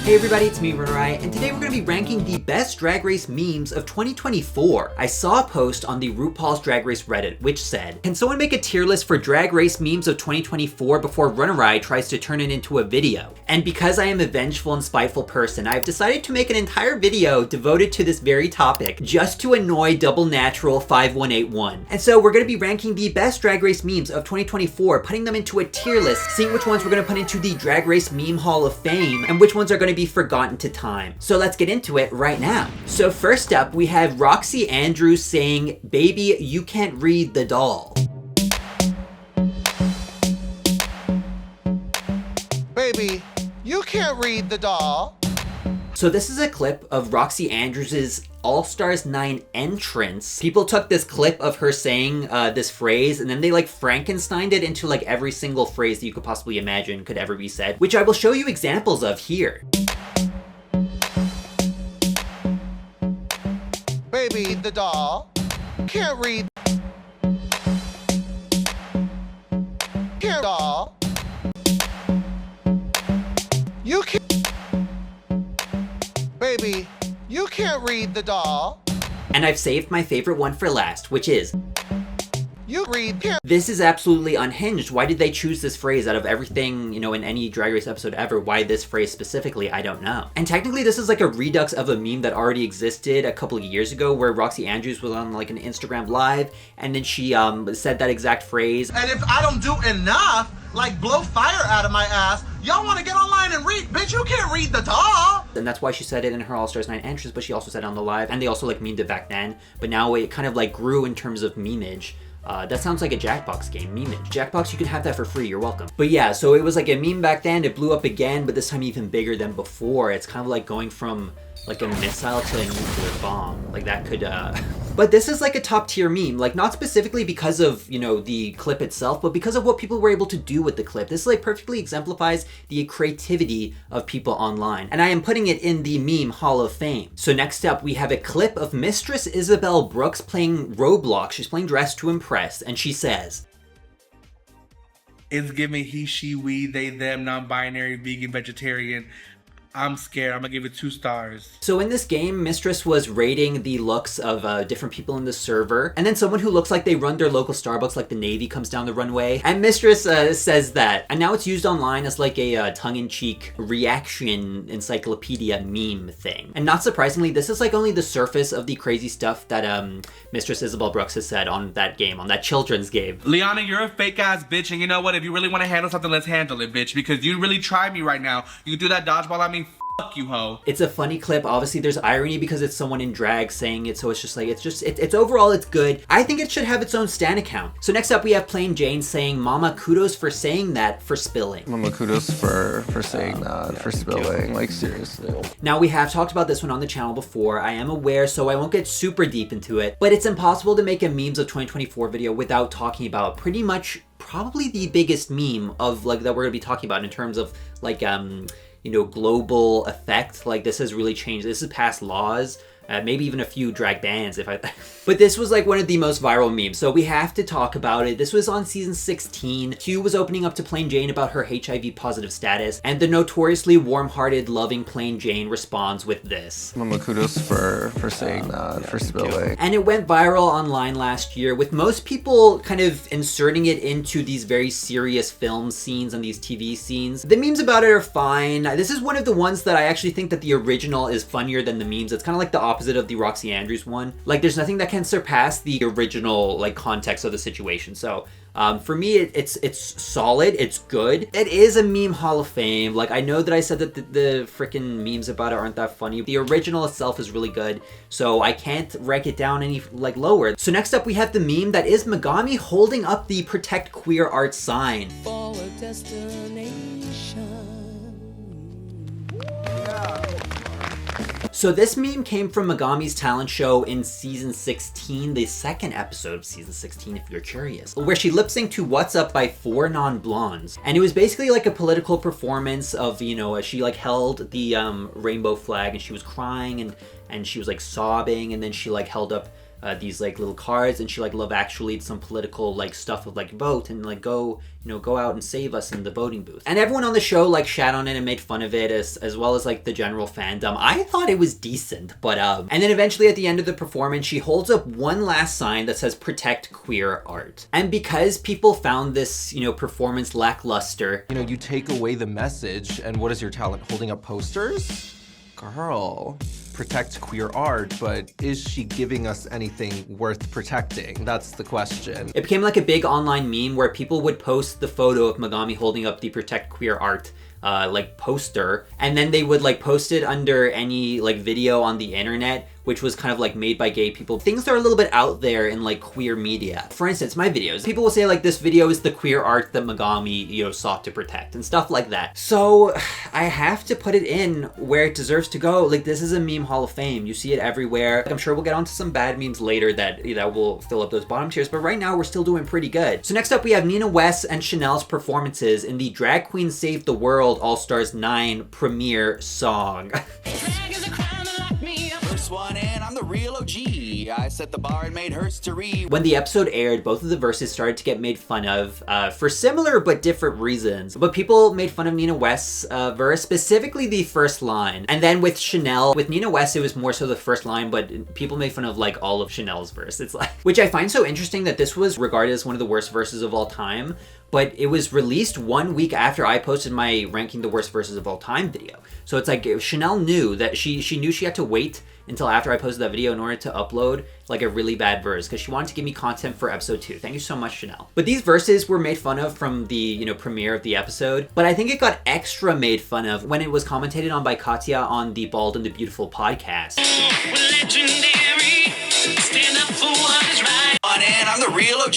Hey everybody, it's me, RunnerEye, and today we're going to be ranking the best Drag Race memes of 2024. I saw a post on the RuPaul's Drag Race Reddit, which said, can someone make a tier list for Drag Race memes of 2024 before RunnerEye tries to turn it into a video? And because I am a vengeful and spiteful person, I've decided to make an entire video devoted to this very topic, just to annoy Double Natural 5181. And so we're going to be ranking the best Drag Race memes of 2024, putting them into a tier list, seeing which ones we're going to put into the Drag Race Meme Hall of Fame, and which ones are going to be forgotten to time. So let's get into it right now. So first up, we have Roxy Andrews saying, "Baby, you can't read the doll." Baby, you can't read the doll. So this is a clip of Roxy Andrews' All Stars 9 entrance. People took this clip of her saying this phrase, and then they like Frankensteined it into like every single phrase that you could possibly imagine could ever be said, which I will show you examples of here. Baby, the doll can't read. Can't doll. You can't. Baby, you can't read the doll. And I've saved my favorite one for last, which is, You read can't. this is absolutely unhinged. Why did they choose this phrase out of everything, you know, in any Drag Race episode ever? Why this phrase specifically? I don't know. And technically this is like a redux of a meme that already existed a couple of years ago where Roxy Andrews was on like an Instagram live and then she said that exact phrase. And if I don't do enough, like blow fire out of my ass, y'all want to get online and read? Bitch, you can't read the doll. And that's why she said it in her All Stars 9 entrance, but she also said it on the live, and they also like memed it back then, but now it kind of like grew in terms of memeage. That sounds like a Jackbox game, memeage. Jackbox, you can have that for free, you're welcome. But yeah, so it was like a meme back then, it blew up again, but this time even bigger than before. It's kind of like going from like a missile to a nuclear bomb. Like that could, But this is like a top tier meme, like not specifically because of, you know, the clip itself, but because of what people were able to do with the clip. This like perfectly exemplifies the creativity of people online. And I am putting it in the Meme Hall of Fame. So next up, we have a clip of Mistress Isabelle Brooks playing Roblox. She's playing Dress to Impress, and she says, "It's giving he, she, we, they, them, non-binary, vegan, vegetarian. I'm scared. I'm gonna give it 2 stars. So in this game, Mistress was rating the looks of different people in the server, and then someone who looks like they run their local Starbucks, like the Navy, comes down the runway, and Mistress says that. And now it's used online as like a tongue-in-cheek reaction encyclopedia meme thing. And not surprisingly, this is like only the surface of the crazy stuff that Mistress Isabelle Brooks has said on that game, on that children's game. Liana, you're a fake-ass bitch, and you know what? If you really want to handle something, let's handle it, bitch, because you really tried me right now. You do that dodgeball on me, fuck you, ho. It's a funny clip. Obviously, there's irony because it's someone in drag saying it, so it's just like, it's overall, it's good. I think it should have its own stan account. So next up, we have Plain Jane saying, "Mama, kudos for saying that, for spilling." Mama, kudos for saying that, for spilling, like seriously. Now, we have talked about this one on the channel before. I am aware, so I won't get super deep into it, but it's impossible to make a memes of 2024 video without talking about pretty much probably the biggest meme of like that we're gonna be talking about in terms of like you know, global effect. Like this has really changed. This has passed laws, maybe even a few drag bans if I but this was like one of the most viral memes, so we have to talk about it. This was on season 16. Q was opening up to Plain Jane about her HIV positive status, and the notoriously warm-hearted, loving Plain Jane responds with this. Mama, kudos for saying that, for spilling. And it went viral online last year, with most people kind of inserting it into these very serious film scenes and these TV scenes. The memes about it are fine. This is one of the ones that I actually think that the original is funnier than the memes. It's kind of like the opposite of the Roxy Andrews one. Like there's nothing that can surpass the original like context of the situation. So for me, it's solid, it's good. It is a meme hall of fame. Like I know that I said that the freaking memes about it aren't that funny. The original itself is really good, so I can't rank it down any like lower. So next up we have the meme that is Megami holding up the Protect Queer Art sign. For a destination. So this meme came from Megami's talent show in season 16, the second episode of season 16 if you're curious, where she lip-synced to What's Up by 4 Non-Blondes. And it was basically like a political performance of, you know, she like held the rainbow flag and she was crying and she was like sobbing, and then she like held up these like little cards, and she like Love Actually some political like stuff of like vote and like go out and save us in the voting booth. And everyone on the show like shat on it and made fun of it as well as like the general fandom. I thought it was decent, but and then eventually at the end of the performance, she holds up one last sign that says "Protect Queer Art." And because people found this, performance lackluster, you take away the message, and what is your talent? Holding up posters? Girl, protect queer art, but is she giving us anything worth protecting? That's the question. It became like a big online meme where people would post the photo of Megami holding up the Protect Queer Art like poster, and then they would like post it under any like video on the internet, which was kind of like made by gay people. Things that are a little bit out there in like queer media. For instance, my videos. People will say like this video is the queer art that Megami, sought to protect and stuff like that. So I have to put it in where it deserves to go. Like this is a meme hall of fame. You see it everywhere. I'm sure we'll get onto some bad memes later that will fill up those bottom tiers, but right now we're still doing pretty good. So next up we have Nina West and Chanel's performances in the Drag Queen Save the World All-Stars 9 premiere song. One and I'm the real OG. I set the bar and made history. When the episode aired, both of the verses started to get made fun of for similar but different reasons. But people made fun of Nina West's verse, specifically the first line. And then with Chanel, with Nina West, it was more so the first line, but people made fun of like all of Chanel's verse. It's like, which I find so interesting that this was regarded as one of the worst verses of all time. But it was released 1 week after I posted my ranking the worst verses of all time video. So it's like Chanel knew that she knew she had to wait until after I posted that video in order to upload like a really bad verse, because she wanted to give me content for episode 2. Thank you so much, Chanel. But these verses were made fun of from the premiere of the episode, but I think it got extra made fun of when it was commentated on by Katya on the Bald and the Beautiful podcast. Legendary, stand up for what is right. And I'm the real OG.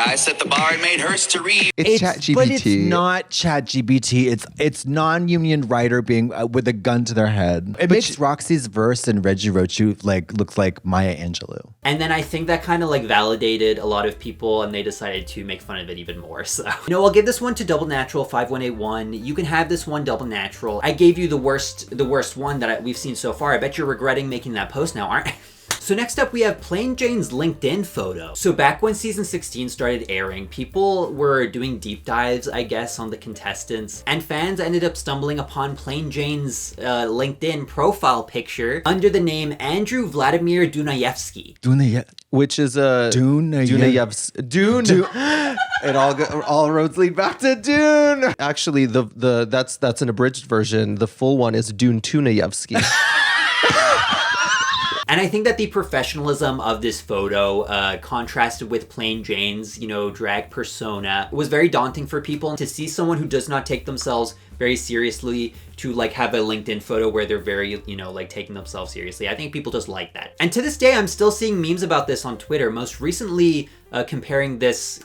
I set the bar and made history. It's ChatGPT. But it's not ChatGPT. It's non-union writer being with a gun to their head. It makes Roxy's verse and Reggie Rochu look like Maya Angelou. And then I think that kind of like validated a lot of people, and they decided to make fun of it even more. So I'll give this one to Double Natural 5181. You can have this one, Double Natural. I gave you the worst one that we've seen so far. I bet you're regretting making that post now, aren't you? So next up we have Plain Jane's LinkedIn photo. So back when season 16 started airing, people were doing deep dives, I guess, on the contestants, and fans ended up stumbling upon Plain Jane's LinkedIn profile picture under the name Andrew Vladimir Dunayevsky. Which is a Dune. It all roads lead back to Dune. Actually, that's an abridged version. The full one is Dune Tunayevsky. And I think that the professionalism of this photo contrasted with Plain Jane's, drag persona was very daunting for people. To see someone who does not take themselves very seriously to like have a LinkedIn photo where they're very, like taking themselves seriously. I think people just like that. And to this day, I'm still seeing memes about this on Twitter. Most recently, comparing this,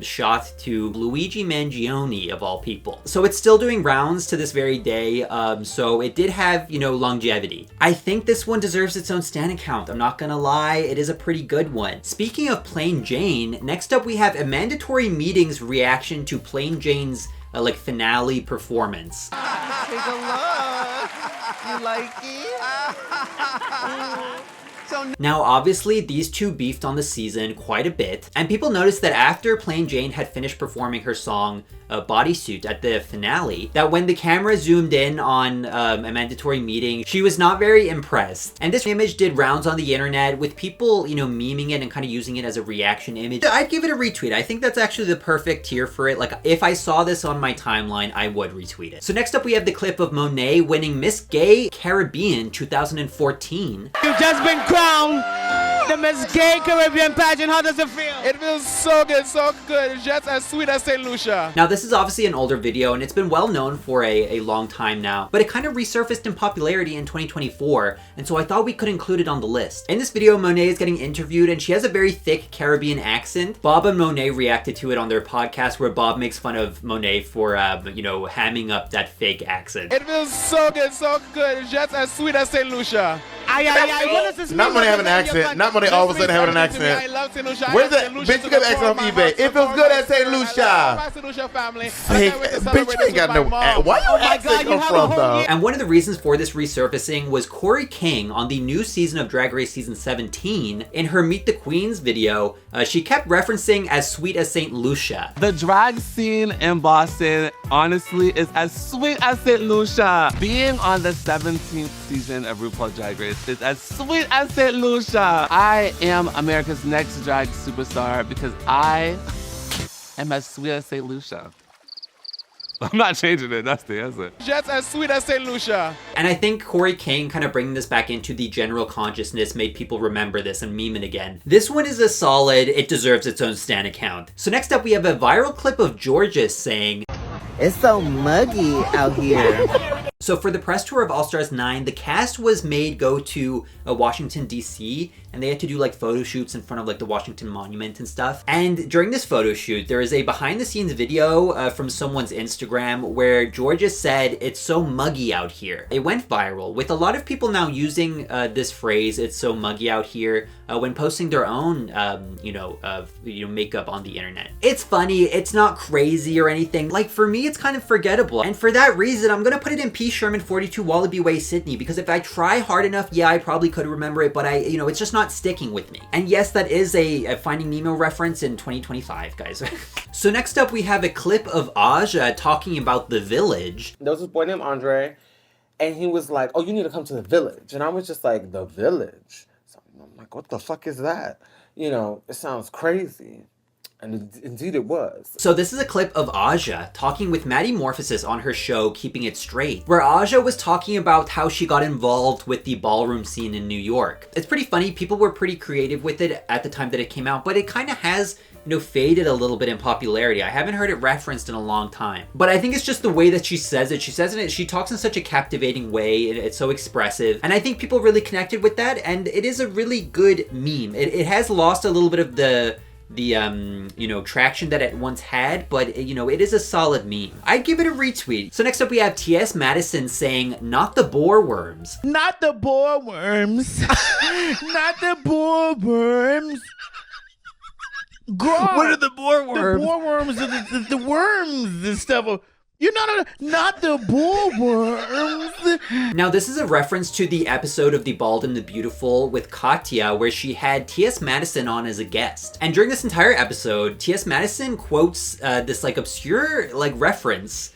shot to Luigi Mangione of all people. So it's still doing rounds to this very day. So it did have, longevity. I think this one deserves its own stan account. I'm not gonna lie, it is a pretty good one. Speaking of Plain Jane, next up we have a Mandatory Meetings reaction to Plain Jane's finale performance. Take a look. You like it? Now, obviously, these two beefed on the season quite a bit, and people noticed that after Plain Jane had finished performing her song Bodysuit at the finale, that when the camera zoomed in on a Mandatory Meeting, she was not very impressed. And this image did rounds on the internet with people, memeing it and kind of using it as a reaction image. I'd give it a retweet. I think that's actually the perfect tier for it. Like, if I saw this on my timeline, I would retweet it. So next up, we have the clip of Monet winning Miss Gay Caribbean 2014. You've just been crowned the Miss Gay Caribbean pageant. How does it feel? It feels so good, so good. It's just as sweet as St. Lucia. Now, this is obviously an older video, and it's been well known for a long time now, but it kind of resurfaced in popularity in 2024, and so I thought we could include it on the list. In this video, Monet is getting interviewed, and she has a very thick Caribbean accent. Bob and Monet reacted to it on their podcast, where Bob makes fun of Monet for, hamming up that fake accent. It feels so good, so good. It's just as sweet as St. Lucia. What does this mean? Not when they have an accent. Not when they all of a sudden have an accent. Where's that? Bitch, you got an accent on eBay. It feels good at St. Lucia. Fake. Bitch, you ain't got no accent. Why your accent come from, though? And one of the reasons for this resurfacing was Corey King on the new season of Drag Race Season 17. In her Meet the Queens video, she kept referencing As Sweet as St. Lucia. The drag scene in Boston, honestly, is as sweet as St. Lucia. Being on the 17th season of RuPaul's Drag Race is as sweet as St. Lucia. I am America's next drag superstar because I am as sweet as St. Lucia. I'm not changing it, that's the answer. Just as sweet as St. Lucia. And I think Corey King kind of bringing this back into the general consciousness made people remember this and meme it again. This one is a solid, it deserves its own stan account. So next up we have a viral clip of Georges saying, "It's so muggy out here." So for the press tour of All Stars 9, the cast was made go to Washington, D.C., and they had to do like photo shoots in front of like the Washington Monument and stuff. And during this photo shoot, there is a behind the scenes video from someone's Instagram where Georges said, "It's so muggy out here." It went viral with a lot of people now using this phrase, "It's so muggy out here," when posting their own, makeup on the internet. It's funny. It's not crazy or anything. Like for me, it's kind of forgettable. And for that reason, I'm going to put it in P. Sherman 42 Wallaby Way, Sydney, because if I try hard enough, yeah, I probably could remember it, but it's just not sticking with me. And yes, that is a Finding Nemo reference in 2025, guys. So next up, we have a clip of Aja talking about the village. There was this boy named Andre, and he was like, "Oh, you need to come to the village." And I was just like, "The village?" So I'm like, "What the fuck is that?" It sounds crazy. And indeed it was. So this is a clip of Aja talking with Maddie Morphosis on her show, Keeping It Straight, where Aja was talking about how she got involved with the ballroom scene in New York. It's pretty funny. People were pretty creative with it at the time that it came out, but it kind of has faded a little bit in popularity. I haven't heard it referenced in a long time. But I think it's just the way that she says it. She talks in such a captivating way. It's so expressive. And I think people really connected with that. And it is a really good meme. It has lost a little bit of the traction that it once had, but it is a solid meme. I'd give it a retweet. So next up we have T.S. Madison saying, "Not the boar worms." Not the boar worms. Not the boar worms. Girl, What are the boar worms? The boar worms are the worms and stuff. Not the boar worms. Now this is a reference to the episode of The Bald and the Beautiful with Katya where she had T.S. Madison on as a guest. And during this entire episode, T.S. Madison quotes this obscure reference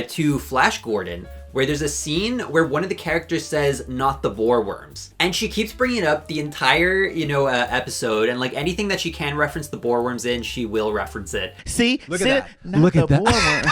to Flash Gordon, where there's a scene where one of the characters says, "Not the boar worms." And she keeps bringing it up the entire, episode, and anything that she can reference the boar worms in, she will reference it. See? Look at that. Look at that.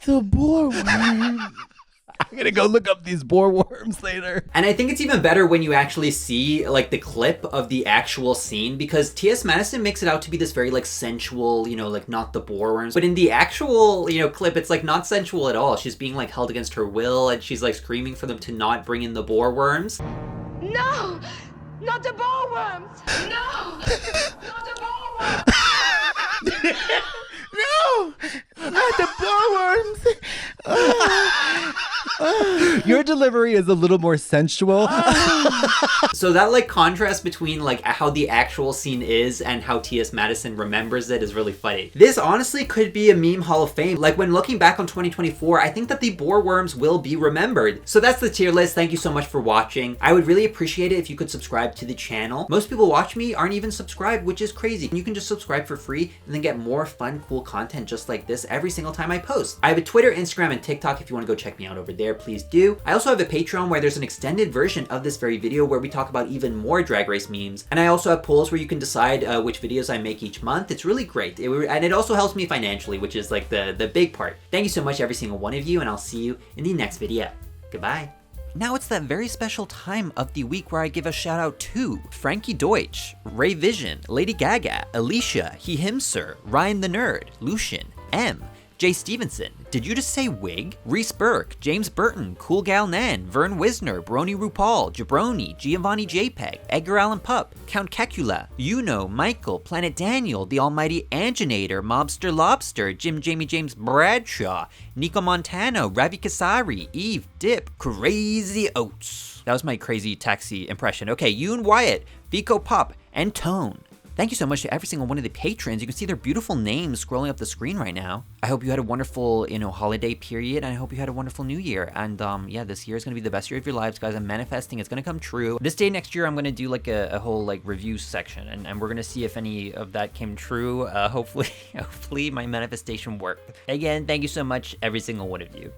The boar worms. I'm gonna go look up these boar worms later. And I think it's even better when you actually see the clip of the actual scene, because T.S. Madison makes it out to be this very sensual, not the boar worms. But in the actual, clip, it's not sensual at all. She's being held against her will, and she's screaming for them to not bring in the boar worms. No! Not the boar worms! No! Not the boar worms! No! Not the boar worms! Your delivery is a little more sensual. So that contrast between how the actual scene is and how T.S. Madison remembers it is really funny. This honestly could be a meme hall of fame. When looking back on 2024, I think that the boar worms will be remembered. So that's the tier list. Thank you so much for watching. I would really appreciate it if you could subscribe to the channel. Most people watch me aren't even subscribed, which is crazy. You can just subscribe for free and then get more fun, cool content just like this every single time I post. I have a Twitter, Instagram, and TikTok. If you want to go check me out over there, please do. I also have a Patreon where there's an extended version of this very video where we talk about even more Drag Race memes. And I also have polls where you can decide which videos I make each month. It's really great. And it also helps me financially, which is the big part. Thank you so much, every single one of you, and I'll see you in the next video. Goodbye. Now it's that very special time of the week where I give a shout out to Frankie Deutsch, Ray Vision, Lady Gaga, Alicia, He Him Sir, Ryan the Nerd, Lucian, M, Jay Stevenson, did you just say wig? Reese Burke, James Burton, Cool Gal Nan, Vern Wisner, Brony RuPaul, Jabroni, Giovanni JPEG, Edgar Allan Pup, Count Kekula, Yuno, Michael, Planet Daniel, The Almighty Anginator, Mobster Lobster, Jamie James Bradshaw, Nico Montano, Ravi Kasari, Eve, Dip, Crazy Oats. That was my crazy taxi impression. Okay, Yoon Wyatt, Vico Pop, and Tone. Thank you so much to every single one of the patrons. You can see their beautiful names scrolling up the screen right now. I hope you had a wonderful, holiday period, and I hope you had a wonderful new year. And yeah, this year is going to be the best year of your lives, guys. I'm manifesting it's going to come true. This day next year, I'm going to do like a whole like review section, and we're going to see if any of that came true. Hopefully my manifestation worked. Again, thank you so much, every single one of you.